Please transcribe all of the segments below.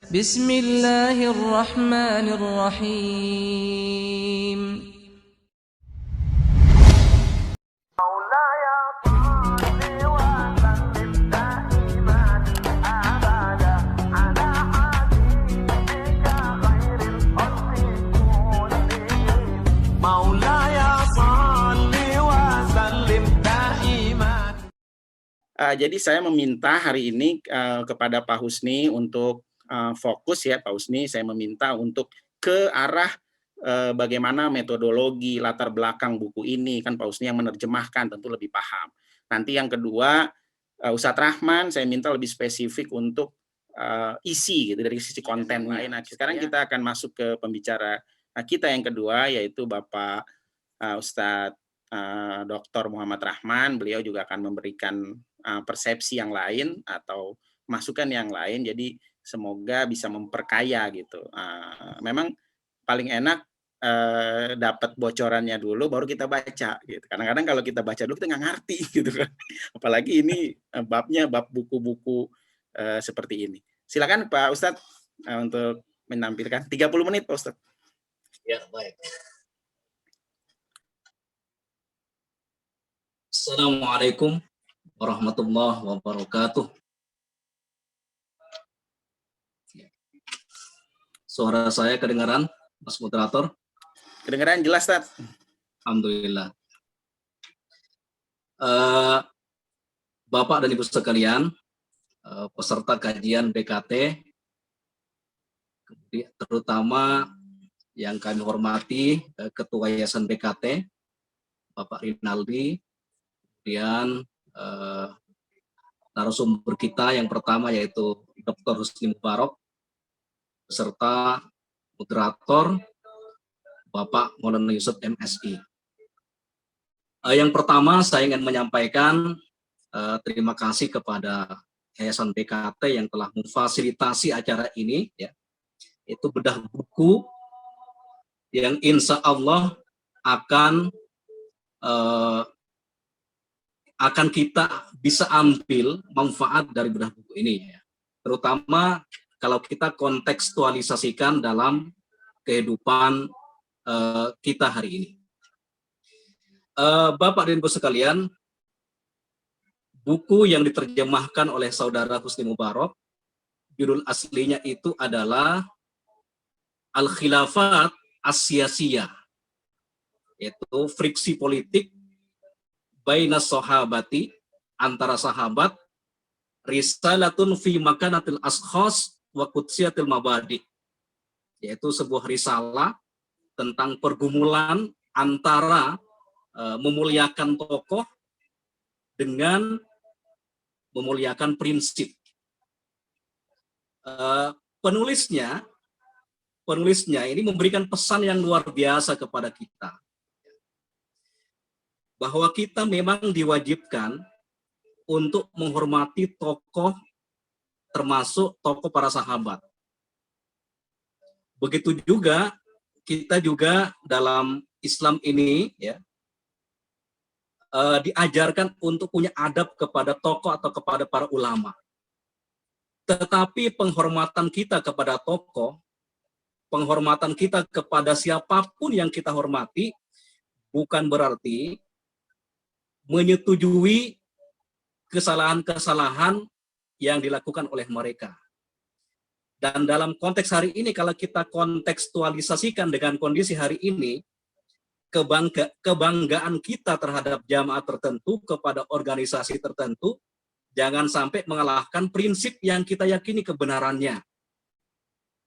بسم الله الرحمن الرحيم. Jadi saya meminta hari ini kepada Pak Husni untuk fokus ya, Pak Husni, saya meminta untuk ke arah bagaimana metodologi latar belakang buku ini, kan Pak Husni yang menerjemahkan tentu lebih paham. Nanti yang kedua, Ustadz Rahman saya minta lebih spesifik untuk isi gitu dari sisi konten lain. Nah, sekarang kita akan masuk ke pembicara kita yang kedua, yaitu Bapak Ustadz Dr. Muhammad Rahman. Beliau juga akan memberikan persepsi yang lain atau masukan yang lain, jadi semoga bisa memperkaya gitu. Memang paling enak dapat bocorannya dulu baru kita baca gitu. Kadang-kadang kalau kita baca dulu kita nggak ngerti gitu kan. Apalagi ini babnya bab buku-buku seperti ini. Silakan Pak Ustadz untuk menampilkan 30 menit Pak Ustadz. Ya, baik. Assalamualaikum warahmatullahi wabarakatuh. Suara saya kedengaran, Mas Moderator? Kedengaran jelas, Ustaz. Alhamdulillah. Bapak dan Ibu sekalian, peserta kajian BKT, terutama yang kami hormati Ketua Yayasan BKT, Bapak Rinaldi, kemudian narasumber kita yang pertama yaitu Dr. Husni Mubarak, beserta moderator Bapak Maulana Yusuf MSI. Yang pertama saya ingin menyampaikan terima kasih kepada Yayasan BKT yang telah memfasilitasi acara ini, ya, itu bedah buku yang insya Allah akan kita bisa ambil manfaat dari bedah buku ini, ya. Terutama kalau kita kontekstualisasikan dalam kehidupan kita hari ini. Bapak dan Ibu sekalian, buku yang diterjemahkan oleh Saudara Husni Mubarak, judul aslinya itu adalah Al-Khilafat As-Siyasiyah, yaitu friksi politik baina sahabati, antara sahabat, risalatun fi makanatil ashkhas wa qudsyatil mabadi, yaitu sebuah risalah tentang pergumulan antara memuliakan tokoh dengan memuliakan prinsip. Penulisnya ini memberikan pesan yang luar biasa kepada kita, bahwa kita memang diwajibkan untuk menghormati tokoh, termasuk tokoh para sahabat. Begitu juga kita juga dalam Islam ini, ya, diajarkan untuk punya adab kepada tokoh atau kepada para ulama. Tetapi penghormatan kita kepada tokoh, penghormatan kita kepada siapapun yang kita hormati, bukan berarti menyetujui kesalahan-kesalahan yang dilakukan oleh mereka. Dan dalam konteks hari ini, kalau kita kontekstualisasikan dengan kondisi hari ini, kebanggaan kita terhadap jamaah tertentu, kepada organisasi tertentu, jangan sampai mengalahkan prinsip yang kita yakini kebenarannya.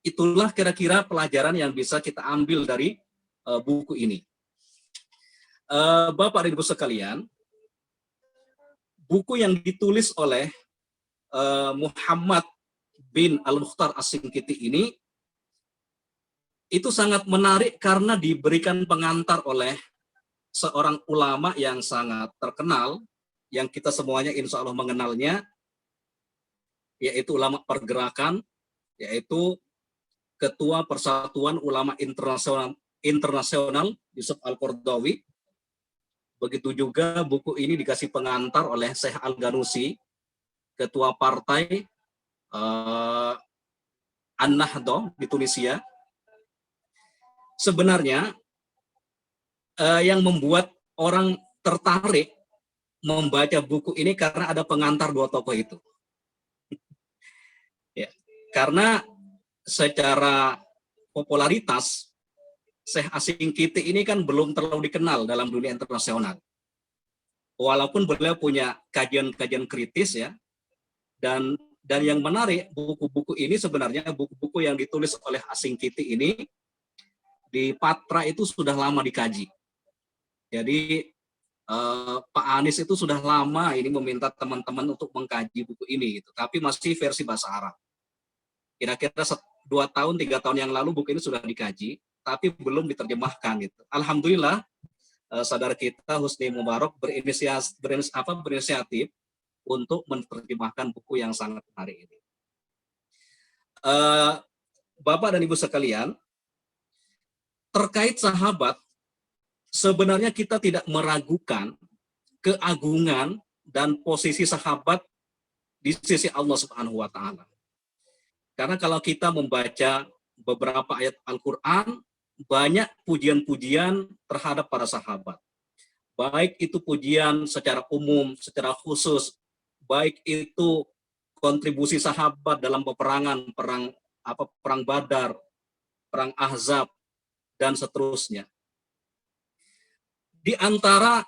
Itulah kira-kira pelajaran yang bisa kita ambil dari buku ini. Bapak dan Ibu sekalian, buku yang ditulis oleh Muhammad bin Al-Mukhtar As-Sinkiti ini itu sangat menarik karena diberikan pengantar oleh seorang ulama yang sangat terkenal, yang kita semuanya insya Allah mengenalnya, yaitu ulama pergerakan, yaitu Ketua Persatuan Ulama Internasional Yusuf Al-Qaradawi. Begitu juga buku ini dikasih pengantar oleh Syekh Al-Ghanusi, Ketua Partai An-Nahdhah di Tunisia. Sebenarnya yang membuat orang tertarik membaca buku ini karena ada pengantar dua tokoh itu. Ya, karena secara popularitas Syekh Asingkiti ini kan belum terlalu dikenal dalam dunia internasional. Walaupun beliau punya kajian-kajian kritis ya, dan yang menarik buku-buku ini sebenarnya buku-buku yang ditulis oleh Asingkiti ini di Patra itu sudah lama dikaji. Jadi Pak Anies itu sudah lama ini meminta teman-teman untuk mengkaji buku ini, gitu. Tapi masih versi bahasa Arab. Kira-kira 2 tahun, 3 tahun yang lalu buku ini sudah dikaji, tapi belum diterjemahkan. Gitu. Alhamdulillah, saudara kita Husni Mubarak berinisiatif untuk menerjemahkan buku yang sangat menarik ini. Bapak dan Ibu sekalian, terkait sahabat, sebenarnya kita tidak meragukan keagungan dan posisi sahabat di sisi Allah Subhanahu wa taala. Karena kalau kita membaca beberapa ayat Al-Qur'an, banyak pujian-pujian terhadap para sahabat. Baik itu pujian secara umum, secara khusus, baik itu kontribusi sahabat dalam peperangan, perang Badar, perang Ahzab, dan seterusnya. Di antara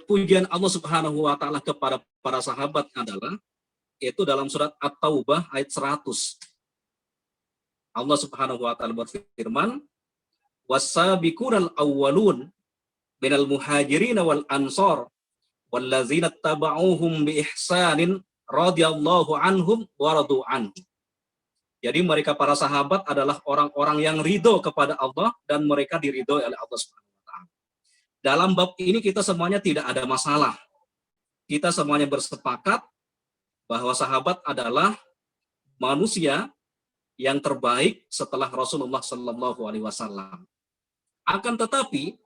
pujian Allah Subhanahu wa taala kepada para sahabat adalah yaitu dalam surat At-Taubah ayat 100. Allah Subhanahu wa taala berfirman, "Was-sabiqunal awwalun minal muhajirin wal ansor wallazina tabauhum bi ihsanin radhiyallahu anhum wa radu anhu." Jadi mereka para sahabat adalah orang-orang yang ridho kepada Allah dan mereka diridhoi oleh Allah Subhanahu wa taala. Dalam bab ini kita semuanya tidak ada masalah. Kita semuanya bersepakat bahwa sahabat adalah manusia yang terbaik setelah Rasulullah Shallallahu Alaihi Wasallam. Akan tetapi,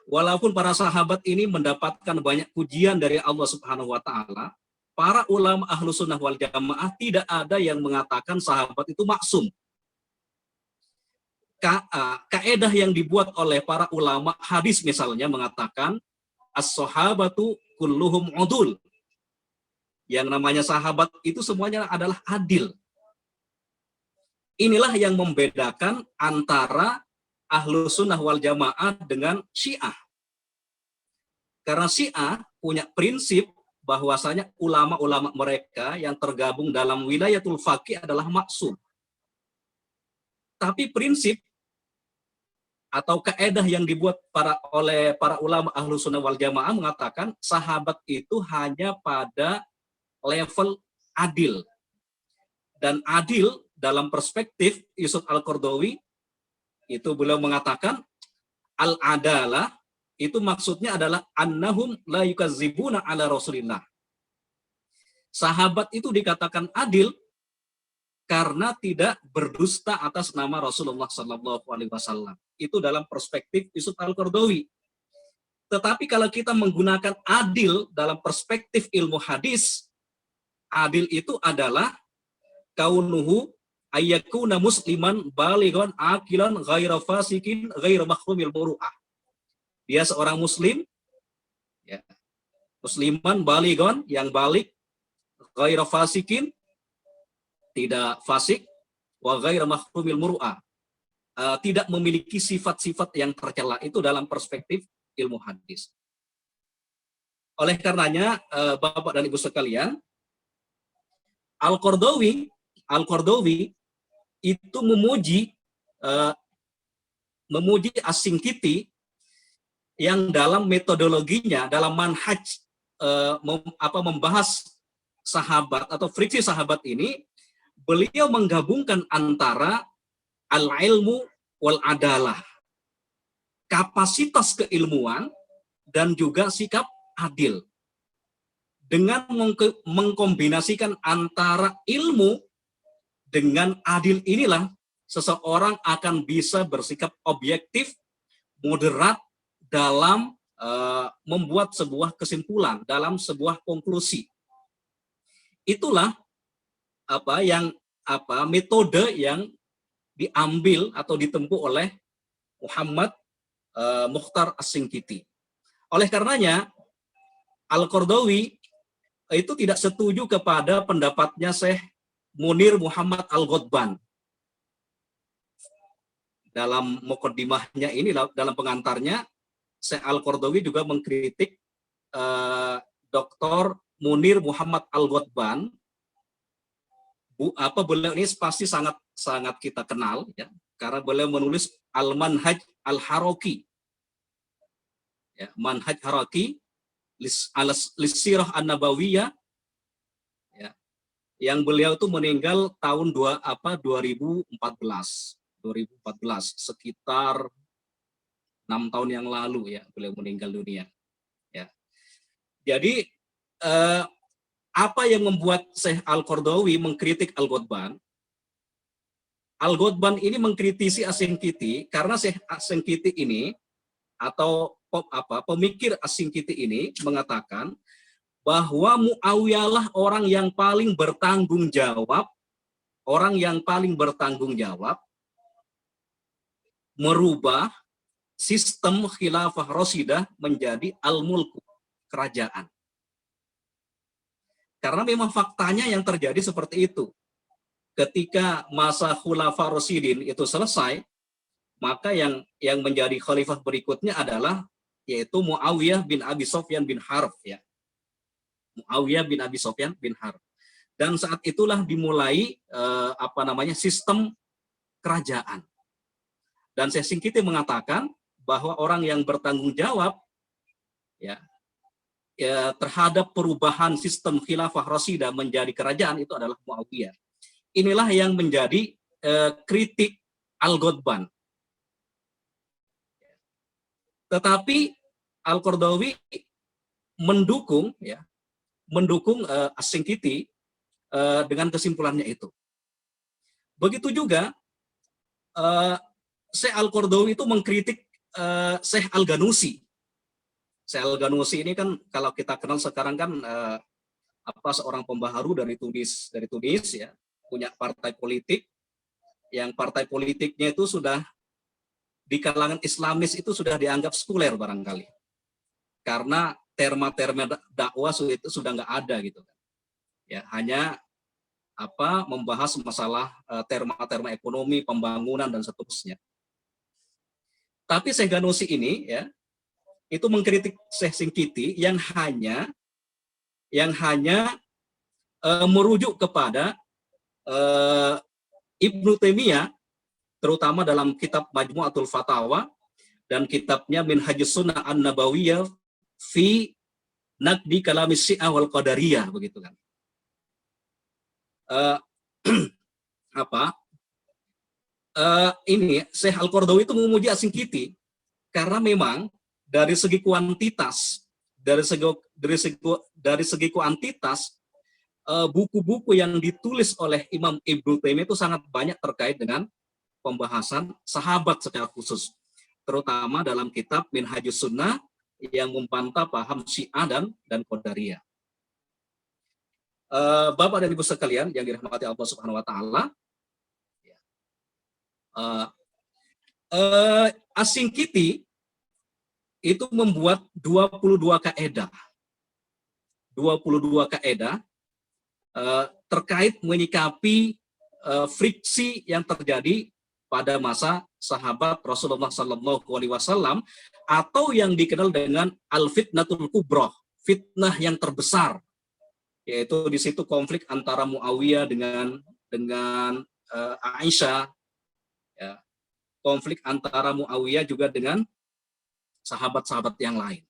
walaupun para sahabat ini mendapatkan banyak pujian dari Allah Subhanahu Wa Taala, para ulama ahlu sunnah wal jamaah tidak ada yang mengatakan sahabat itu maksum. Kaedah yang dibuat oleh para ulama hadis misalnya mengatakan as-sahabatu kulluhum udul. Yang namanya sahabat itu semuanya adalah adil. Inilah yang membedakan antara ahlu sunnah wal jamaah dengan Syiah. Karena Syiah punya prinsip bahwasanya ulama-ulama mereka yang tergabung dalam wilayatul faqih adalah maksum. Tapi prinsip atau kaedah yang dibuat oleh para ulama ahlu sunnah wal jamaah mengatakan sahabat itu hanya pada level adil. Dan adil dalam perspektif Yusuf Al-Qaradawi itu beliau mengatakan al-adalah itu maksudnya adalah annahum la yukazzibuna ala Rasulillah. Sahabat itu dikatakan adil karena tidak berdusta atas nama Rasulullah Sallallahu Alaihi Wasallam. Itu dalam perspektif Yusuf Al-Qaradawi. Tetapi kalau kita menggunakan adil dalam perspektif ilmu hadis, adil itu adalah kaunuhu ayyakuna musliman balighan aqilan ghaira fasikin ghaira mahrumil muru'ah. Dia seorang muslim ya. Musliman balighan yang balik ghaira fasikin tidak fasik wa ghaira mahrumil muru'ah. Tidak memiliki sifat-sifat yang tercela. Itu dalam perspektif ilmu hadis. Oleh karenanya Bapak dan Ibu sekalian, Al-Qaradawi itu memuji Asingkiti yang dalam metodologinya, dalam manhaj membahas sahabat atau friksi sahabat ini, beliau menggabungkan antara al-ilmu wal adalah, kapasitas keilmuan dan juga sikap adil. Dengan mengkombinasikan antara ilmu dengan adil inilah seseorang akan bisa bersikap objektif, moderat dalam membuat sebuah kesimpulan, dalam sebuah konklusi. Itulah apa yang metode yang diambil atau ditempuh oleh Muhammad Mukhtar As-Singkiti. Oleh karenanya Al-Qardawi itu tidak setuju kepada pendapatnya Syekh Munir Muhammad Al-Ghotban. Dalam muqaddimahnya ini, dalam pengantarnya, Syekh Al-Qardawi juga mengkritik Dr. Munir Muhammad Al-Ghotban. Beliau ini pasti sangat kita kenal, ya, karena beliau menulis Al-Manhaj Al-Haraki, ya, Manhaj Haraki Lis-Sirah An-Nabawiyah, ya, yang beliau itu meninggal tahun 2014, sekitar 6 tahun yang lalu, ya, beliau meninggal dunia, ya. Jadi apa yang membuat Syekh Al-Qardawi mengkritik Al-Ghotban? Al-Ghotban ini mengkritisi As-Singkiti karena Syekh As-Singkiti ini, atau pemikir As-Singkiti ini mengatakan bahwa Muawiyah lah orang yang paling bertanggung jawab, merubah sistem khilafah Rasidah menjadi al-mulku, kerajaan. Karena memang faktanya yang terjadi seperti itu. Ketika masa khulafah Rasidin itu selesai, maka yang menjadi khalifah berikutnya adalah yaitu Muawiyah bin Abi Sufyan bin Harb, ya. Muawiyah bin Abi Sufyan bin Harb. Dan saat itulah dimulai sistem kerajaan. Dan Syekh Singkiti mengatakan bahwa orang yang bertanggung jawab, ya, terhadap perubahan sistem khilafah Rasidah menjadi kerajaan itu adalah Muawiyah. Inilah yang menjadi kritik Al-Ghotban. Tetapi Al-Qardawi mendukung As-Singkiti dengan kesimpulannya itu. Begitu juga Syekh Al-Qardawi itu mengkritik Syekh Al-Ghanusi. Syekh Al-Ghanusi ini kan kalau kita kenal sekarang kan seorang pembaharu dari Tunis, ya, punya partai politik, yang partai politiknya itu sudah di kalangan Islamis itu sudah dianggap sekuler barangkali, karena terma-terma dakwah itu sudah nggak ada gitu, ya, hanya membahas masalah terma-terma ekonomi, pembangunan dan seterusnya. Tapi Syekh Ghanusi ini, ya, itu mengkritik Syekh Singkiti yang hanya merujuk kepada Ibnu Taimiyah, terutama dalam kitab Majmu'atul Fatawa dan kitabnya Minhajus Sunnah An-Nabawiyah fi Naqdi Kalamis Syiah wal Qadariyah, begitu kan. Ini Syekh Al-Qardawi itu memuji As-Singkiti karena memang dari segi kuantitas, buku-buku yang ditulis oleh Imam Ibnu Taimiyah itu sangat banyak terkait dengan pembahasan sahabat secara khusus, terutama dalam kitab Minhajus Sunnah yang membantah paham Syiah dan Qadariyah. Bapak dan Ibu sekalian yang dirahmati Allah Subhanahu wa taala, As-Singkiti itu membuat 22 kaedah. 22 kaedah terkait menyikapi friksi yang terjadi pada masa sahabat Rasulullah SAW, atau yang dikenal dengan al-fitnatul kubroh, fitnah yang terbesar, yaitu di situ konflik antara Muawiyah dengan Aisyah, ya, konflik antara Muawiyah juga dengan sahabat-sahabat yang lain.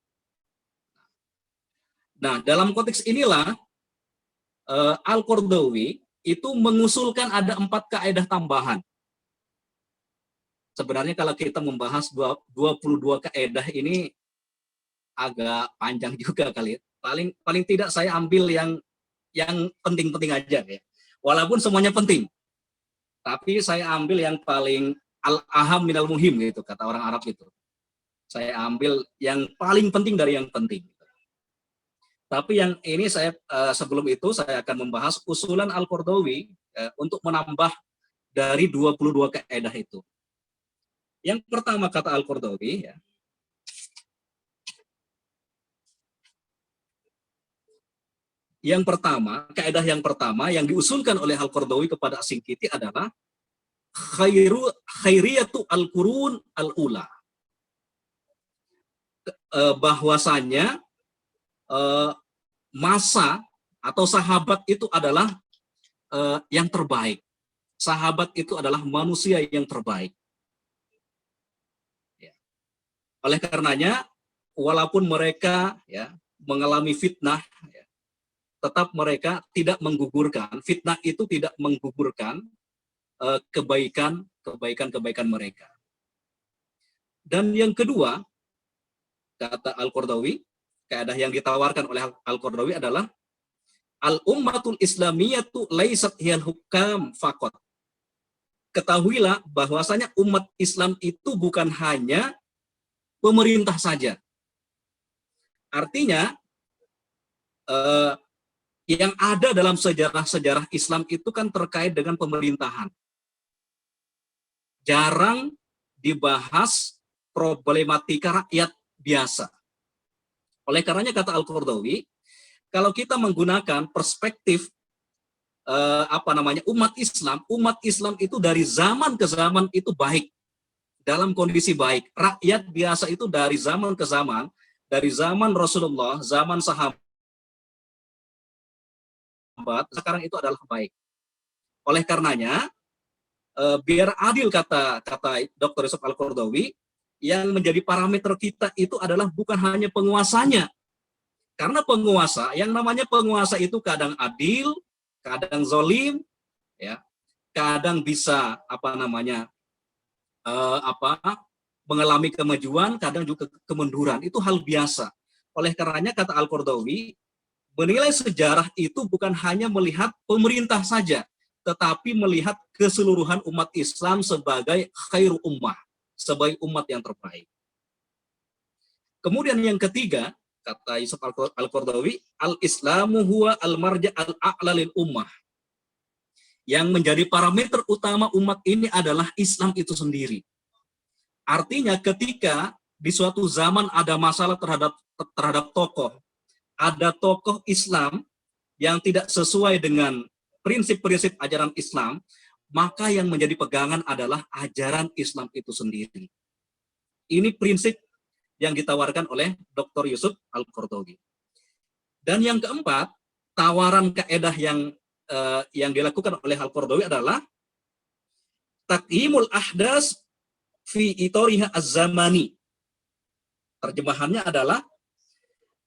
Nah, dalam konteks inilah Al-Qardawi itu mengusulkan ada 4 kaedah tambahan. Sebenarnya kalau kita membahas 22 kaedah ini agak panjang juga kali. Paling tidak saya ambil yang penting-penting aja, ya. Walaupun semuanya penting, tapi saya ambil yang paling al-aham minal muhim, gitu kata orang Arab itu. Saya ambil yang paling penting dari yang penting. Tapi yang ini sebelum itu saya akan membahas usulan Al-Qardawi untuk menambah dari 22 kaidah itu. Yang pertama kata Al-Qardawi, ya, kaidah yang pertama yang diusulkan oleh Al-Qardawi kepada As-Singkiti adalah khairiyatu al-qurun al-ula. Bahwasanya masa atau sahabat itu adalah yang terbaik. Sahabat itu adalah manusia yang terbaik. Ya. Oleh karenanya, walaupun mereka ya mengalami fitnah, ya, tetap mereka tidak menggugurkan, fitnah itu tidak menggugurkan kebaikan mereka. Dan yang kedua, kata Al-Qardawi, kaidah yang ditawarkan oleh Al-Qardawi adalah al-ummatul islamiyatu laisat hiyal hukam faqat. Ketahuilah bahwasanya umat Islam itu bukan hanya pemerintah saja. Artinya yang ada dalam sejarah Islam itu kan terkait dengan pemerintahan. Jarang dibahas problematika rakyat biasa. Oleh karenanya kata Al-Qardawi, kalau kita menggunakan perspektif umat Islam itu dari zaman ke zaman itu baik, dalam kondisi baik. Rakyat biasa itu dari zaman ke zaman, dari zaman Rasulullah, zaman sahabat, sekarang itu adalah baik. Oleh karenanya, biar adil kata Dr. Yusuf Al-Qardawi, yang menjadi parameter kita itu adalah bukan hanya penguasanya. Karena yang namanya penguasa itu kadang adil, kadang zolim, ya, kadang bisa mengalami kemajuan, kadang juga kemunduran. Itu hal biasa. Oleh karenanya kata Al-Qardawi, menilai sejarah itu bukan hanya melihat pemerintah saja, tetapi melihat keseluruhan umat Islam sebagai khairu ummah, sebagai umat yang terbaik. Kemudian yang ketiga, kata Yusuf Al-Qardawi, al-Islamu huwa al-marja' al-a'la lil ummah. Yang menjadi parameter utama umat ini adalah Islam itu sendiri. Artinya ketika di suatu zaman ada masalah terhadap tokoh, ada tokoh Islam yang tidak sesuai dengan prinsip-prinsip ajaran Islam, maka yang menjadi pegangan adalah ajaran Islam itu sendiri. Ini prinsip yang ditawarkan oleh Dr. Yusuf Al-Qardawi. Dan yang keempat, tawaran kaidah yang dilakukan oleh Al-Qardawi adalah taqyimul ahdas fi itoriha az-zamani. Terjemahannya adalah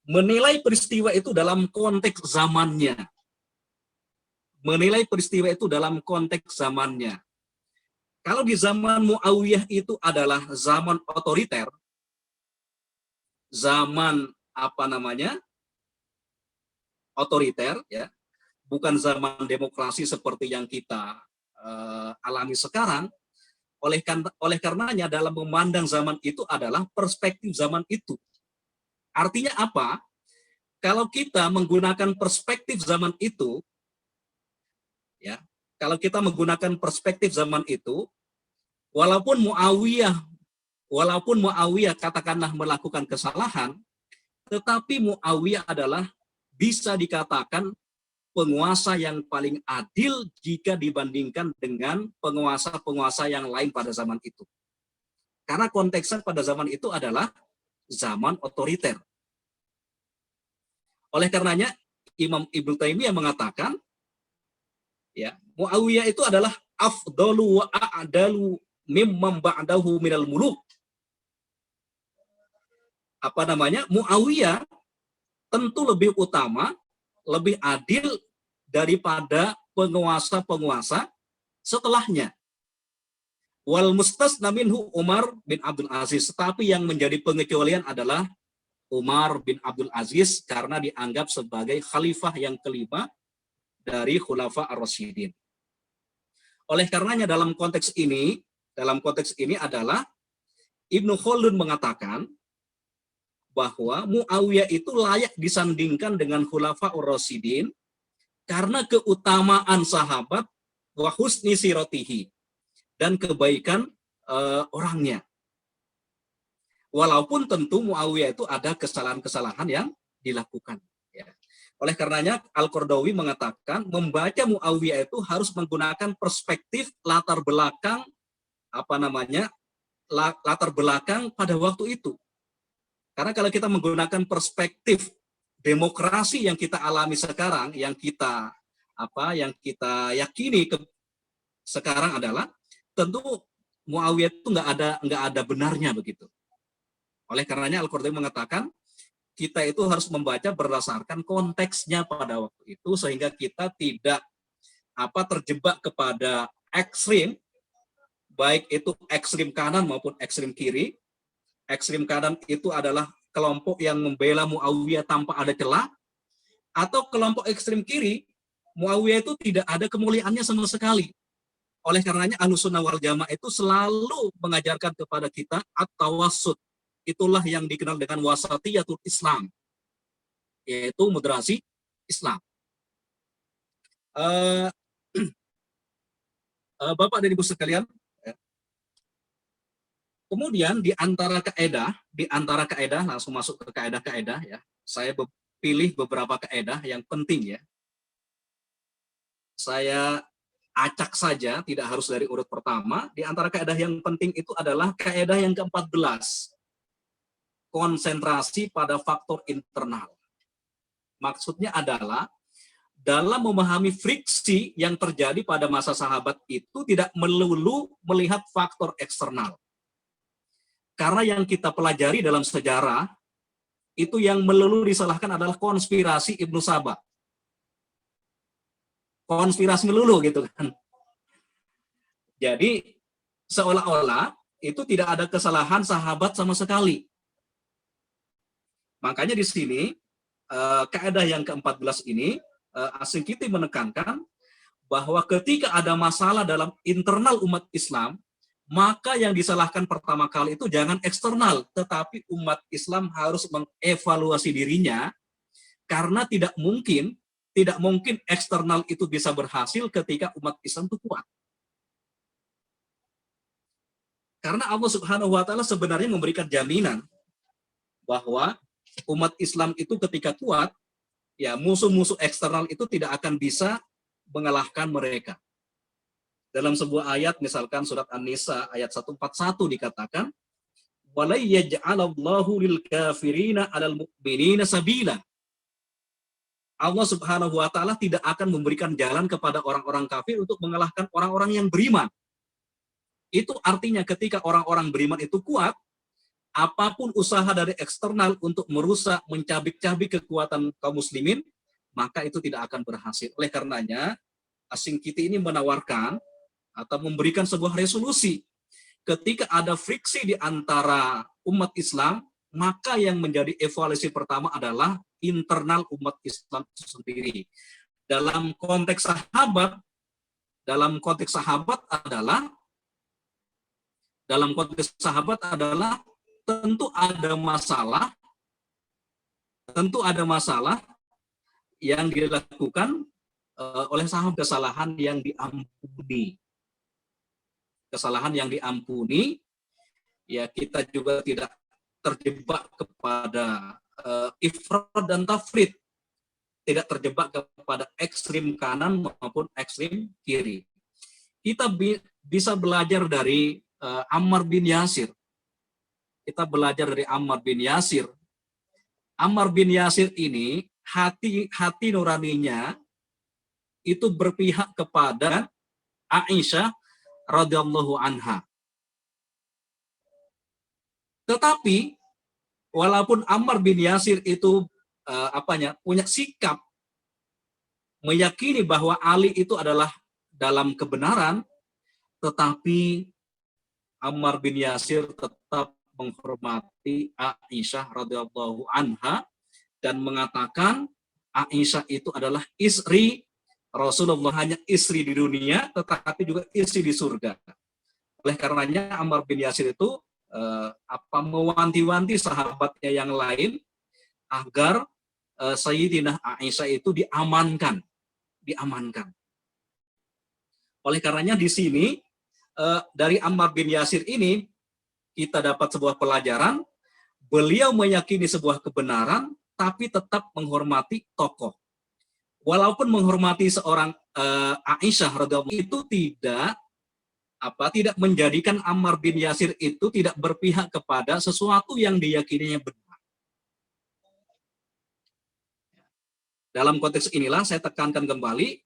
menilai peristiwa itu dalam konteks zamannya. Menilai peristiwa itu dalam konteks zamannya. Kalau di zaman Muawiyah itu adalah zaman otoriter, zaman otoriter, ya, bukan zaman demokrasi seperti yang kita alami sekarang. Oleh karenanya dalam memandang zaman itu adalah perspektif zaman itu. Artinya apa? Kalau kita menggunakan perspektif zaman itu, ya, kalau kita menggunakan perspektif zaman itu, walaupun Muawiyah katakanlah melakukan kesalahan, tetapi Muawiyah adalah bisa dikatakan penguasa yang paling adil jika dibandingkan dengan penguasa-penguasa yang lain pada zaman itu. Karena konteksnya pada zaman itu adalah zaman otoriter. Oleh karenanya Imam Ibnu Taimiyah mengatakan, ya, Muawiyah itu adalah afdalu wa a'dalu mimman ba'dahu minal muluk. Muawiyah tentu lebih utama, lebih adil daripada penguasa-penguasa setelahnya. Wal mustasna minhu Umar bin Abdul Aziz, tetapi yang menjadi pengecualian adalah Umar bin Abdul Aziz karena dianggap sebagai khalifah yang kelima dari Khulafa ar-Rasyidin. Oleh karenanya dalam konteks ini adalah Ibnu Khaldun mengatakan bahwa Muawiyah itu layak disandingkan dengan Khulafa ar-Rasyidin karena keutamaan sahabat wa husni siratihi, dan kebaikan orangnya. Walaupun tentu Muawiyah itu ada kesalahan-kesalahan yang dilakukan. Ya. Oleh karenanya Al-Qardawi mengatakan membaca Muawiyah itu harus menggunakan perspektif latar belakang latar belakang pada waktu itu. Karena kalau kita menggunakan perspektif demokrasi yang kita alami sekarang, yang kita yakini sekarang adalah tentu Muawiyah itu nggak ada benarnya begitu. Oleh karenanya Al-Qardawi mengatakan kita itu harus membaca berdasarkan konteksnya pada waktu itu sehingga kita tidak terjebak kepada ekstrim, baik itu ekstrim kanan maupun ekstrim kiri. Ekstrim kanan itu adalah kelompok yang membela Muawiyah tanpa ada celah, atau kelompok ekstrim kiri, Muawiyah itu tidak ada kemuliaannya sama sekali. Oleh karenanya Ahlussunnah wal Jamaah itu selalu mengajarkan kepada kita at-tawassut. Itulah yang dikenal dengan wasatiyatul Islam, yaitu moderasi Islam. Bapak dan Ibu sekalian, kemudian di antara kaedah langsung masuk ke kaedah ya. Saya pilih beberapa kaedah yang penting ya. Saya acak saja, tidak harus dari urut pertama. Di antara kaedah yang penting itu adalah kaedah yang ke-14. Konsentrasi pada faktor internal. Maksudnya adalah dalam memahami friksi yang terjadi pada masa sahabat itu tidak melulu melihat faktor eksternal. Karena yang kita pelajari dalam sejarah, itu yang melulu disalahkan adalah konspirasi Ibnu Saba. Konspirasi melulu gitu kan. Jadi seolah-olah itu tidak ada kesalahan sahabat sama sekali. Makanya di sini kaidah yang ke-14 ini As-Shinqiti menekankan bahwa ketika ada masalah dalam internal umat Islam, maka yang disalahkan pertama kali itu jangan eksternal, tetapi umat Islam harus mengevaluasi dirinya, karena tidak mungkin eksternal itu bisa berhasil ketika umat Islam itu kuat. Karena Allah Subhanahu wa taala sebenarnya memberikan jaminan bahwa umat Islam itu ketika kuat, ya musuh-musuh eksternal itu tidak akan bisa mengalahkan mereka. Dalam sebuah ayat, misalkan surat An-Nisa ayat 141 dikatakan, "Walai yaj'alallahu lil kafirina 'alal mu'minina sabila." Allah Subhanahu wa taala tidak akan memberikan jalan kepada orang-orang kafir untuk mengalahkan orang-orang yang beriman. Itu artinya ketika orang-orang beriman itu kuat, apapun usaha dari eksternal untuk merusak, mencabik-cabik kekuatan kaum muslimin, maka itu tidak akan berhasil. Oleh karenanya, As-Shinqiti ini menawarkan atau memberikan sebuah resolusi. Ketika ada friksi di antara umat Islam, maka yang menjadi evaluasi pertama adalah internal umat Islam itu sendiri. Dalam konteks sahabat adalah tentu ada masalah yang dilakukan oleh sahabat, kesalahan yang diampuni, ya kita juga tidak terjebak kepada ifrat dan tafrid, tidak terjebak kepada ekstrim kanan maupun ekstrim kiri. Kita bisa belajar dari Ammar bin Yasir. Ammar bin Yasir ini hati nuraninya itu berpihak kepada Aisyah radhiyallahu anha. Tetapi walaupun Ammar bin Yasir itu punya sikap meyakini bahwa Ali itu adalah dalam kebenaran, tetapi Ammar bin Yasir tetap menghormati Aisyah radhiyallahu anha dan mengatakan Aisyah itu adalah istri Rasulullah, hanya istri di dunia tetapi juga istri di surga. Oleh karenanya Ammar bin Yasir itu mewanti-wanti sahabatnya yang lain agar Sayyidina Aisyah itu diamankan. Oleh karenanya di sini dari Ammar bin Yasir ini kita dapat sebuah pelajaran, beliau meyakini sebuah kebenaran tapi tetap menghormati tokoh. Walaupun menghormati seorang Aisyah radhiyallahu itu tidak menjadikan Ammar bin Yasir itu tidak berpihak kepada sesuatu yang diyakininya benar. Dalam konteks inilah saya tekankan kembali,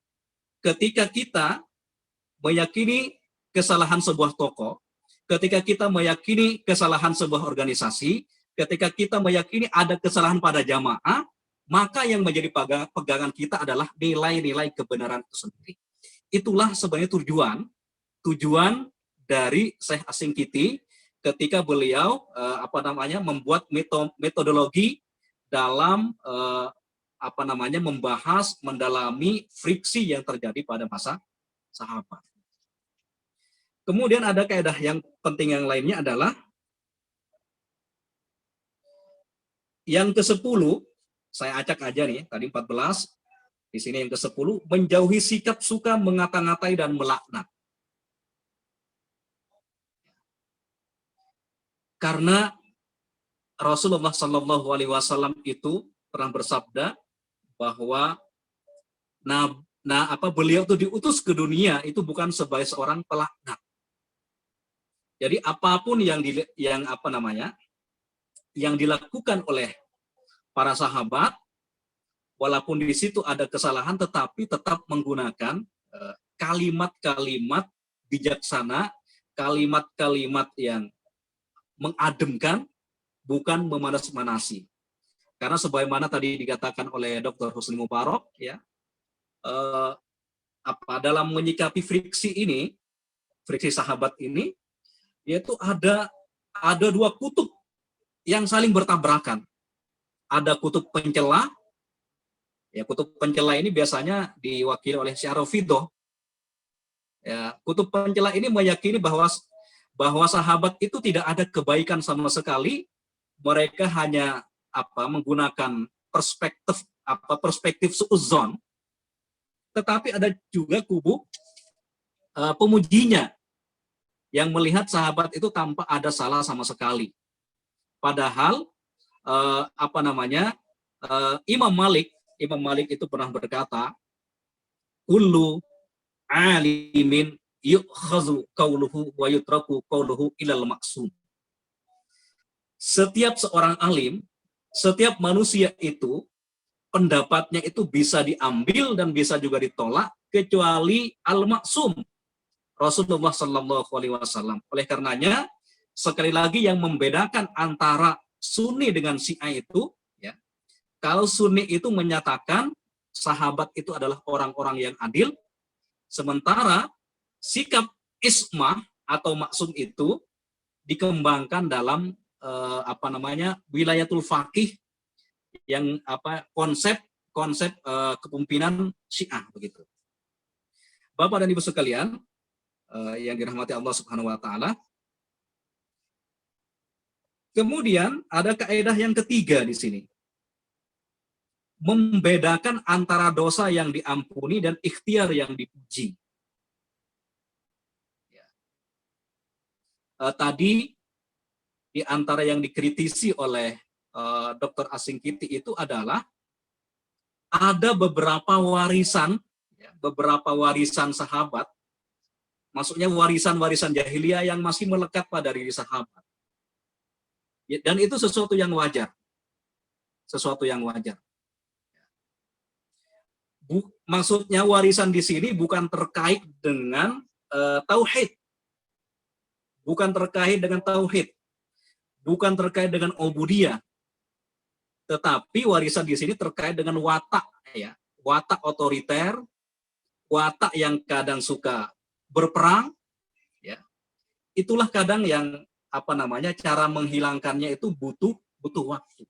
ketika kita meyakini kesalahan sebuah tokoh, ketika kita meyakini kesalahan sebuah organisasi, ketika kita meyakini ada kesalahan pada jamaah, maka yang menjadi pegangan kita adalah nilai-nilai kebenaran itu sendiri. Itulah sebenarnya tujuan dari Syekh As-Singkiti ketika beliau membuat metodologi dalam membahas, mendalami friksi yang terjadi pada masa sahabat. Kemudian ada kaidah yang penting yang lainnya adalah yang ke-10, saya acak aja nih, tadi 14, di sini yang ke-10, menjauhi sikap suka mengata-ngatai dan melaknat. Karena Rasulullah Shallallahu Alaihi Wasallam itu pernah bersabda bahwa beliau itu diutus ke dunia itu bukan sebagai seorang pelaknat. Jadi apapun yang dilakukan oleh para sahabat, walaupun di situ ada kesalahan, tetapi tetap menggunakan kalimat-kalimat bijaksana, kalimat-kalimat yang mengademkan, bukan memanas-manasi. Karena sebagaimana tadi dikatakan oleh Dr. Husni Mubarak, ya, dalam menyikapi friksi sahabat ini, yaitu ada dua kutub yang saling bertabrakan. Ada kutub pencela, ya, kutub pencela ini biasanya diwakili oleh Syekh Rafidhah. Ya, kutub pencela ini meyakini bahwa sahabat itu tidak ada kebaikan sama sekali, mereka hanya menggunakan perspektif suudzon. Tetapi ada juga kubu pemujinya yang melihat sahabat itu tanpa ada salah sama sekali. Padahal Imam Malik itu pernah berkata, kullu alimin yu'khazu qauluhu wa yutraku qauluhu ilal maksum. Setiap seorang alim, setiap manusia itu pendapatnya itu bisa diambil dan bisa juga ditolak kecuali al-maksum, Rasulullah Shallallahu Alaihi Wasallam. Oleh karenanya, sekali lagi yang membedakan antara Sunni dengan Syiah itu, ya, kalau Sunni itu menyatakan sahabat itu adalah orang-orang yang adil, sementara sikap ismah atau maksum itu dikembangkan dalam wilayatul faqih, yang konsep kepemimpinan Syiah begitu. Bapak dan Ibu sekalian yang dirahmati Allah Subhanahu wa taala. Kemudian ada kaidah yang ketiga di sini. Membedakan antara dosa yang diampuni dan ikhtiar yang dipuji. Tadi di antara yang dikritisi oleh Dr. As-Singkiti itu adalah ada beberapa warisan sahabat, maksudnya warisan-warisan jahiliyah yang masih melekat pada diri sahabat. Dan itu sesuatu yang wajar. Maksudnya warisan di sini bukan terkait dengan tauhid. Bukan terkait dengan tauhid. Bukan terkait dengan ubudiyah. Tetapi warisan di sini terkait dengan watak, ya. Watak otoriter, watak yang kadang suka berperang, ya. Itulah kadang yang cara menghilangkannya itu butuh waktu.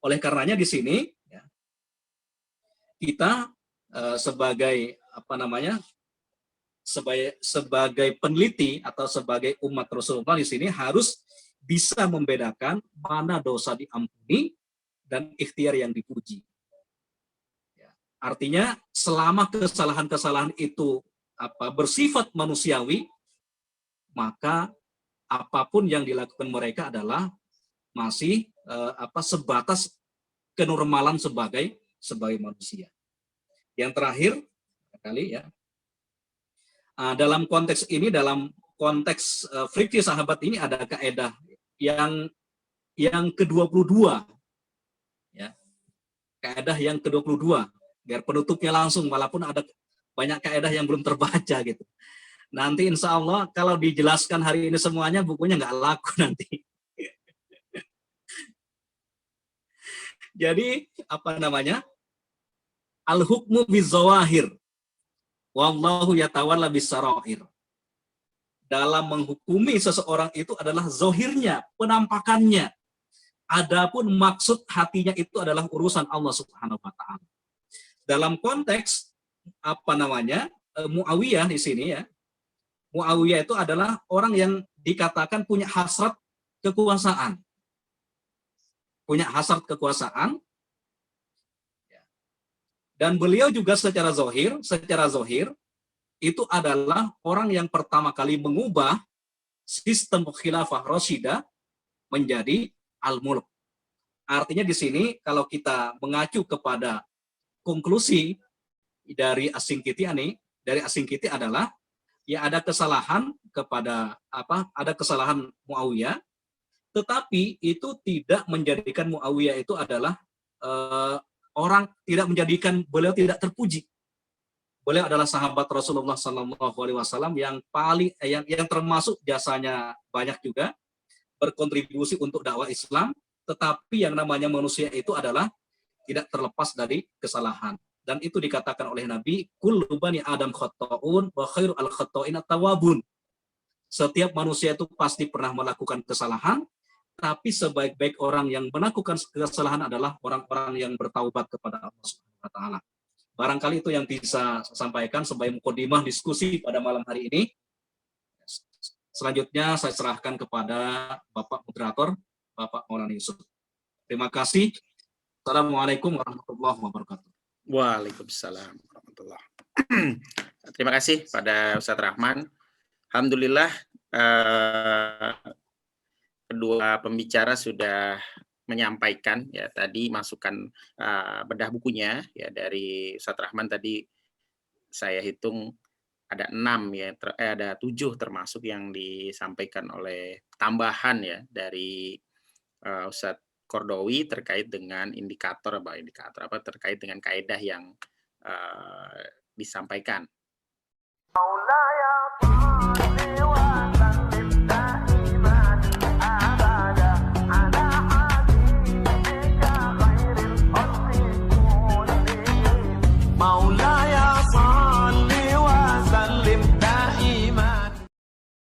Oleh karenanya di sini, ya, kita sebagai peneliti atau sebagai umat Rasulullah di sini harus bisa membedakan mana dosa diampuni dan ikhtiar yang dipuji. Ya. Artinya selama kesalahan-kesalahan itu bersifat manusiawi, maka apapun yang dilakukan mereka adalah masih sebatas kenormalan sebagai manusia. Yang terakhir kali ya, dalam konteks ini, dalam konteks fikih sahabat ini ada kaidah yang ke-22 ya. Kaidah yang ke-22 biar penutupnya langsung, walaupun ada banyak kaidah yang belum terbaca gitu. Nanti insya Allah kalau dijelaskan hari ini semuanya bukunya nggak laku nanti. Jadi al-hukmu bizawahir wallahu yatawalla bisarair. Dalam menghukumi seseorang itu adalah zohirnya, penampakannya. Adapun maksud hatinya itu adalah urusan Allah Subhanahu wa taala. Dalam konteks Muawiyah di sini ya. Muawiyah itu adalah orang yang dikatakan punya hasrat kekuasaan. Punya hasrat kekuasaan. Dan beliau juga secara zohir itu adalah orang yang pertama kali mengubah sistem khilafah Rasyidah menjadi al-mulk. Artinya di sini kalau kita mengacu kepada konklusi dari As-Sinkiti adalah ya ada kesalahan ada kesalahan Muawiyah, tetapi itu tidak menjadikan Muawiyah itu adalah orang, tidak menjadikan beliau tidak terpuji. Beliau adalah sahabat Rasulullah SAW yang paling yang termasuk jasanya banyak juga berkontribusi untuk dakwah Islam, tetapi yang namanya manusia itu adalah tidak terlepas dari kesalahan. Dan itu dikatakan oleh Nabi, kullu bani Adam khata'un wa khairu al-khata'in at-tawwabun. Setiap manusia itu pasti pernah melakukan kesalahan, tapi sebaik-baik orang yang melakukan kesalahan adalah orang-orang yang bertaubat kepada Allah Subhanahu wa taala. Barangkali itu yang bisa saya sampaikan sebagai mukadimah diskusi pada malam hari ini. Selanjutnya saya serahkan kepada Bapak Moderator, Bapak Maulana Yusuf. Terima kasih. Assalamualaikum warahmatullahi wabarakatuh. Waalaikumsalam warahmatullahi wabarakatuh. Terima kasih pada Ustadz Rahman. Alhamdulillah kedua pembicara sudah menyampaikan ya tadi masukan bedah bukunya ya dari Ustadz Rahman. Tadi saya hitung ada 6 ya, ada 7 termasuk yang disampaikan oleh tambahan ya dari Ustadz Kordowi terkait dengan indikator terkait dengan kaidah yang disampaikan.